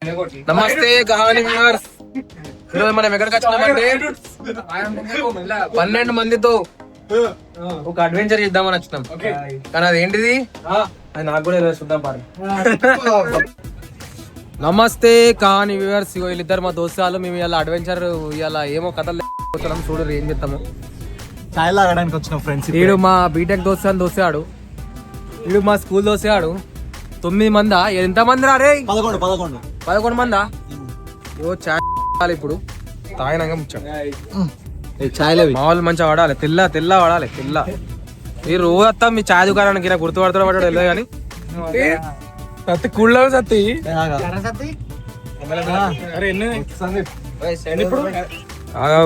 నమస్తే కహాని వ్యూవర్స్. ఈరోజు మనం ఎక్కడికి వచ్చినామంటే 12 మందితో ఒక అడ్వెంచర్ చేద్దామని వచ్చినాం. కానీ అది ఏంటిది అది నాకు కూడా ఈరోజు చూద్దాం పారు. నమస్తే కహాని వ్యూవర్స్. వీళ్ళిద్దరు మా దోస్తులు. మేము ఇలా అడ్వెంచర్ ఇలా ఏమో కథలు చూడరు ఏం చేస్తాము. చాయ్ తాగడానికి వచ్చిన ఫ్రెండ్స్. వీడు మా బీటెక్ దోస్తు అని దోసాడు. వీడు మా స్కూల్ దోసాడు. 9 మందా? ఎంత మంది రా రే? 11 మందా? ఓ చాయ్ ఇప్పుడు తాగినాక ముచ్చాం. మా వాళ్ళు మంచిగా వాడాలి, తెల్ల వాడాలి. మీరు రోజు వస్తాం మీ చాయ్ దుకాణానికి. ఇలా గుర్తుపడతాడు పడ్డాడు వెళ్ళదు కానీ సత్తి కుళ్ళ సత్తి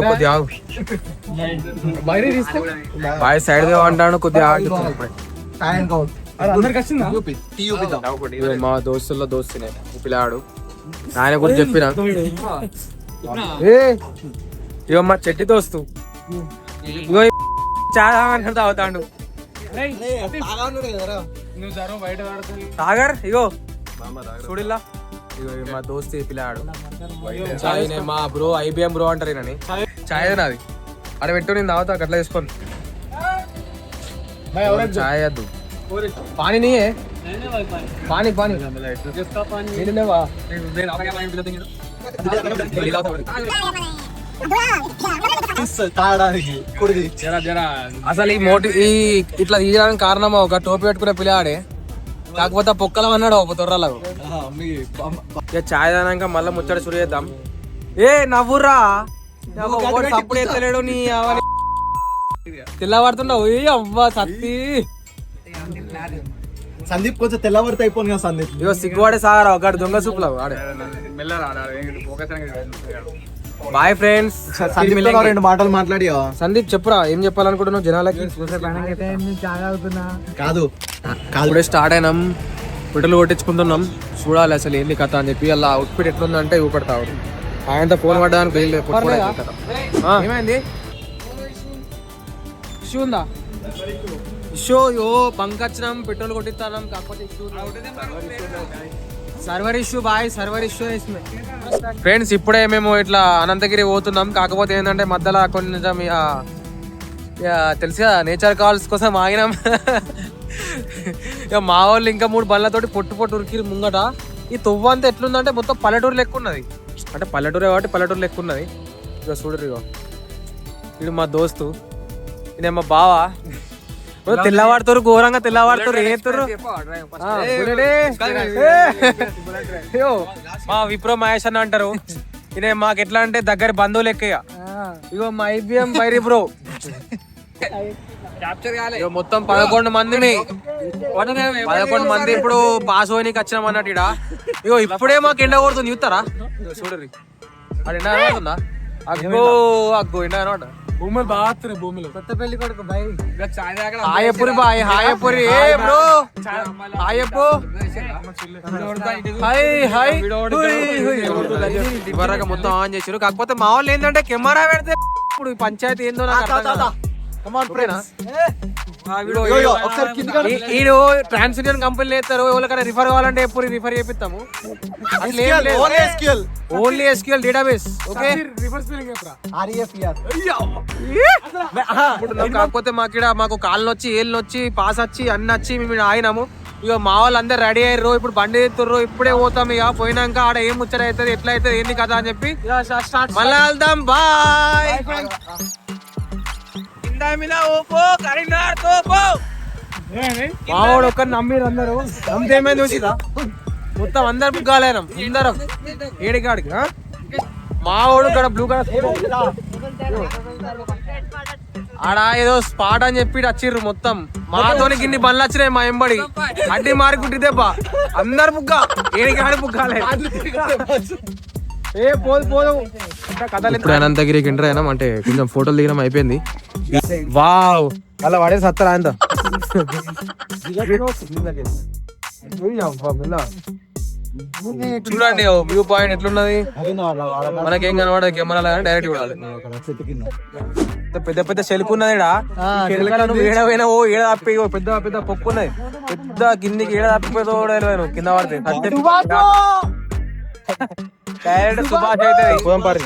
కొద్దిగా బాయ్ సైడ్ గా అంటాను కొద్దిగా. మా దోస్తుల్లో దోస్తునే పిల్లాడు. ఆయన గురించి చెప్పిన ఇగో మా చెట్టి దోస్తు ఇగో చాలా తాగుతాడు సాగర్. ఇగో చూడిల్లా ఇగో మా దోస్తు పిల్లాడు. మా బ్రో IBM బ్రో అంటారు ఈయనని. చాయ్ నాది అక్కడ పెట్టు, నేను తాగుతా అట్లా వేసుకొని. చాయ్ వద్దు, పానీ నీయే పానీ అసలు ఈ ఇట్లా తీయడానికి కారణం ఒక టోపీ పెట్టుకునే పిల్లాడే. కాకపోతే పొక్కలం అన్నాడు ఒక తొర్రలకు. ఇక చాయ్ తాగినాక మళ్ళీ ముచ్చట చురు చేద్దాం. ఏ నవ్వురా అప్పుడు ఎత్తలేడు నీ తెల్లబడుతున్నావు. అవ్వా సత్తి సందీప్ కొంచెం తెల్లవారితే అయిపోయింది కదా సందీప్. ఇగో సిగ్గువాడే సాగరా ఒక దొంగ సూపులో ఆడే. Bye friends. 2 మాటలు మాట్లాడి సందీప్ చెప్పురా ఏం చెప్పాలనుకుంటున్నావు జనాలకి? కాదు ఇప్పుడే స్టార్ట్ అయినాం, పెట్రోల్ కొట్టించుకుంటున్నాం. చూడాలి అసలు ఏంది కథ అని చెప్పి. అలా అవుట్ఫిట్ ఎట్లుందంటే ఊపడతావు. ఆయనతో ఫోన్ పడ్డానికి ఏమైంది? ఇష్యూ ఉందా? ఇష్యూ బంక్ వచ్చినాం, పెట్రోల్ కొట్టిస్తాం. కాకపోతే server issue boy, server issue. Friends ఇప్పుడే మేము ఇట్లా అనంతగిరి పోతున్నాం. కాకపోతే ఏంటంటే మధ్యలో కొంచెం తెలుసు కదా నేచర్ కాల్స్ కోసం ఆగినాం. ఇక మా వాళ్ళు ఇంకా 3 బండ్లతోటి పొట్టు ఉరికిరు ముంగట. ఈ తొవ్వ అంతా ఎట్లుందంటే మొత్తం పల్లెటూరు లెక్క ఉన్నది. అంటే పల్లెటూరే కాబట్టి పల్లెటూరు లెక్క ఉన్నది. ఇక చూడరు ఇగో ఇడు మా దోస్తు, ఇదే మా బావ. తెల్లవాడుతారు ఘోరంగా తెల్లవాడుతారు. ఏతురు మా విప్రో మహేష్ అన్న అంటారు. ఇదే మాకు ఎట్లా అంటే దగ్గర బంధువులు ఎక్కయ్య. ఇగో మా IBM బైరీ బ్రో. మొత్తం 11 మందిని 11 మంది ఇప్పుడు పాస్ పోనీకి వచ్చినాం అన్నట్టు. ఇగో ఇప్పుడే మాకు ఎండ కొడుతుంది చూస్తారా? చూడరు అది ఎండ కనబడుతుందా? అగ్గో ఎండ కనబడ. భూమిలో బాగా భూమిలో కొత్త పెళ్లి కొడుకు బాయ్. హాయపురి బాయ్, హాయపురి బ్రో, హాయపు ఇవరగా మొత్తం ఆన్ చేసారు. కాకపోతే మా వాళ్ళు ఏంటంటే కెమెరా పెడితే ఇప్పుడు పంచాయతీ ఏందో వీడు ట్రాన్స్ యూనియన్ కంపెనీలు వేస్తారు. ఎవరికైనా రిఫర్ కావాలంటే ఎప్పుడు రిఫర్ చేపిస్తాము. Only SQL database. ఓకే కాకపోతే మాకు కాళ్ళు వచ్చి ఏళ్ళు వచ్చి పాస్ వచ్చి అన్ని వచ్చి మేము ఆగినాము. ఇక మా వాళ్ళు అందరు రెడీ అయ్యారు. ఇప్పుడు బండి ఎత్తుర్రు. ఇప్పుడే పోతాం. ఇక పోయినాక ఆడ ఏం ముచ్చట అవుతుంది ఎట్లా అవుతుంది ఏంది కదా అని చెప్పి మళ్ళీ వెళ్దాం. బాయ్. మావాడు ఒక్కరిని నమ్మిరు అందరూ. నమ్మితే ఏమైంది చూసిరా? మొత్తం అందరు బుగ్గాలేనం అందరం ఏడికాడికి. మావాడు ఇక్కడ బ్లూ కలర్ ఆడ ఏదో స్పాట్ అని చెప్పి వచ్చిర్రు. మొత్తం మాతోని గిన్ని బండ్లు వచ్చినాయి మా ఎంబడి. అడ్డి మారి గుట్టి దెబ్బ అందరు బుగ్గ ఏడికాడి బుగ్గాలే. ఇప్పుడు అనంతగిరికి ఎంటర్ అయినాం. అంటే కొంచెం ఫోటోలు దిగడం అయిపోయింది. వావ్ అలా వాడే సత్తరా అంత చూడండి వ్యూ పాయింట్ ఎట్లున్నది. మనకేం కనబడదు కెమెరా డైరెక్ట్ చూడాలి. పెద్ద పెద్ద సెల్కు ఉన్నది. ఏడవైనా ఓ ఏడ తప్పి పెద్ద పెద్ద పొక్కు ఉన్నది. పెద్ద కిందికి ఏడ తప్పిపోయి కింద పడితే డైరెక్ట్ సుభాష్ అయితే పోదాం పారి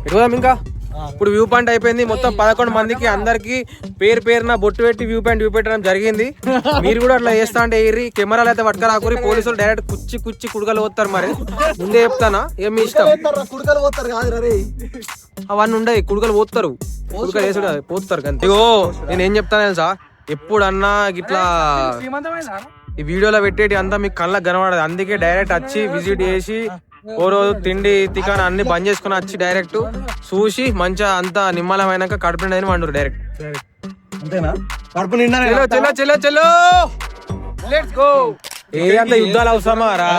ఇటు పోదాం ఇంకా. ఇప్పుడు వ్యూ పాయింట్ అయిపోయింది. మొత్తం 11 మందికి అందరికి పేరున బొట్టు పెట్టి వ్యూ పాయింట్ చూపెట్టడం జరిగింది. మీరు కూడా అట్లా చేస్తా అంటే ఎయిరి కెమెరాలు అయితే పట్టుకరాకూరి. పోలీసులు డైరెక్ట్ కుచ్చి కుడకలు పోతారు. మరి ముందే చెప్తానా, ఏమి ఇష్టం కుడకలు పోతారు కాదు రే, అవన్నీ ఉండయి. కుడకలు పోతారు, కుడకలు వేసుడు పోతారు అంతే. ఇగో నేను ఏం చెప్తాను తెలుసా, ఎప్పుడన్నా ఇట్లా ఈ వీడియోలో పెట్టేటి అంతా మీకు కళ్ళకి కనబడదు. అందుకే డైరెక్ట్ వచ్చి విజిట్ చేసి ఓ రోజు తిండి తికాన అన్ని బంద్ చేసుకుని వచ్చి డైరెక్ట్ చూసి మంచిగా అంతా నిమ్మలమైనాక కడుపు నిండా వండురు డైరెక్ట్. అంతేనా? కడుపు నిండా చలో లెట్స్ గో. ఏ అంత యుద్ధాలు అవసరమా రా?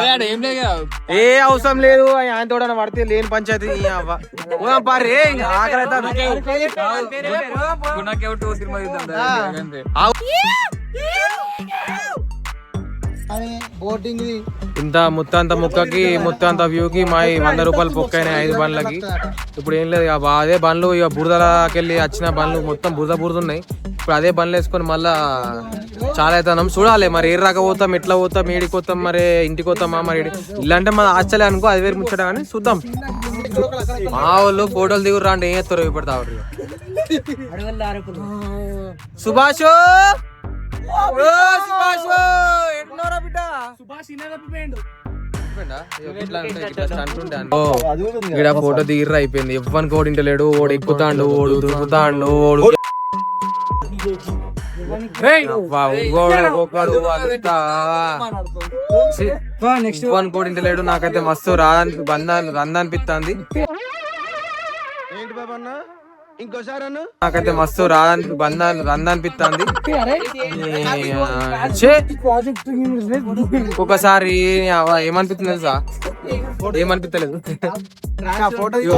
ఏ అవసరం లేదు. ఆయన తోడ పడితే లేని పంచాయతీ పారి ఆకలి ఇంత ముత్తంత ముక్కకి ముత్తంత వ్యూకి మా 100 రూపాయలు పొక్కైనాయి 5 బండ్లకి. ఇప్పుడు ఏం లేదు, అదే బండ్లు ఇక బురదలకెళ్ళి వచ్చిన బండ్లు మొత్తం బురద ఉన్నాయి. ఇప్పుడు అదే బండ్లు వేసుకొని మళ్ళా చాలా అవుతున్నాం. చూడాలి మరి ఏ రాక పోతాం, ఎట్లా పోతాం, ఏడికి పోతాం, మరి ఇంటికి పోతామా, మరి ఇల్లంటే మన ఆశ్చర్య అనుకో, అది వేరు ముచ్చట కానీ చూద్దాం. మా వాళ్ళు ఫోటోలు దిగురు అంటే ఏం చేస్తారు ఇప్పుడు తావరు. సుభాష్ ఇక్కడ ఫోటో దిగిర్రా అయిపోయింది. ఎవ్వనికి ఓడి ఇంటలేడు, ఓడి ఎక్కుతాండు, ఓడు దురుకుతాండు, ఓడు కోడి ఇంటలేడు. నాకైతే మస్తు రందనిపిస్తుంది. నాకైతే మస్తు రందనిపిస్తుంది. ఒకసారి ఏమనిపిస్తుంది తెలుసా, ఏమనిపించలేదు.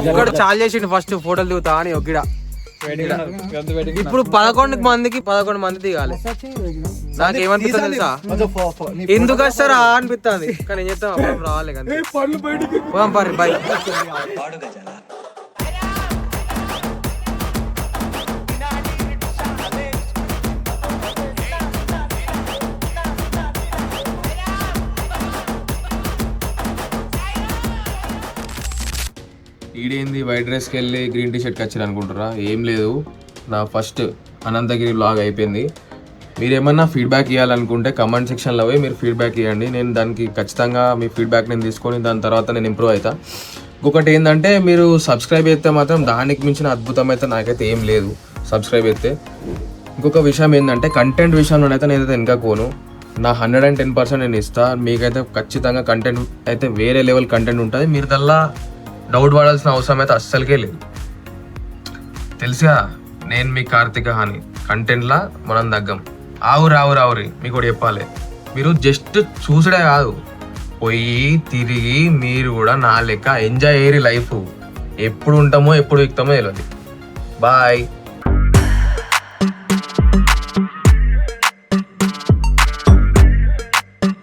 ఒక్కడు చాలా చేసిండు ఫస్ట్ ఫోటోలు దిగుతా అని ఒక్కడ. ఇప్పుడు 11 మంది దిగాలి. నాకు ఏమనిపిస్తుంది తెలుసా, ఎందుకు వస్తారా అనిపిస్తుంది. కానీ ఏం చేస్తాం, అప్పుడు రావాలి కానీ. పోదాం పారి బాయ్. ఈడేంది వైట్ డ్రెస్కి వెళ్ళి గ్రీన్ టీ షర్ట్కి వచ్చారు అనుకుంటారా? ఏం లేదు, నా ఫస్ట్ అనంతగిరి బ్లాగ్ అయిపోయింది. మీరు ఏమన్నా ఫీడ్బ్యాక్ ఇవ్వాలనుకుంటే కమెంట్ సెక్షన్లో పోయి మీరు ఫీడ్బ్యాక్ ఇవ్వండి. నేను దానికి ఖచ్చితంగా మీ ఫీడ్బ్యాక్ నేను తీసుకొని దాని తర్వాత నేను ఇంప్రూవ్ అవుతా. ఇంకొకటి ఏంటంటే, మీరు సబ్స్క్రైబ్ అయితే మాత్రం దానికి మించిన అద్భుతం అయితే నాకైతే ఏం లేదు సబ్స్క్రైబ్ అయితే. ఇంకొక విషయం ఏంటంటే, కంటెంట్ విషయంలోనైతే నేనైతే వెనక పోను. నా 110% నేను ఇస్తాను. మీకైతే ఖచ్చితంగా కంటెంట్ అయితే వేరే లెవెల్ కంటెంట్ ఉంటుంది. మీరు దల్లా డౌట్ పడాల్సిన అవసరం అయితే అస్సలకే లేదు. తెలుసుగా, నేను మీ కార్తిక హాని కంటెంట్లా మనం దగ్గం. ఆవురి మీకు కూడా చెప్పాలి, మీరు జస్ట్ చూసడే కాదు, పోయి తిరిగి మీరు కూడా నా లెక్క ఎంజాయ్ అయ్యి లైఫ్. ఎప్పుడు ఉంటామో ఎప్పుడు ఎక్కుతామో తెలియదు. బాయ్.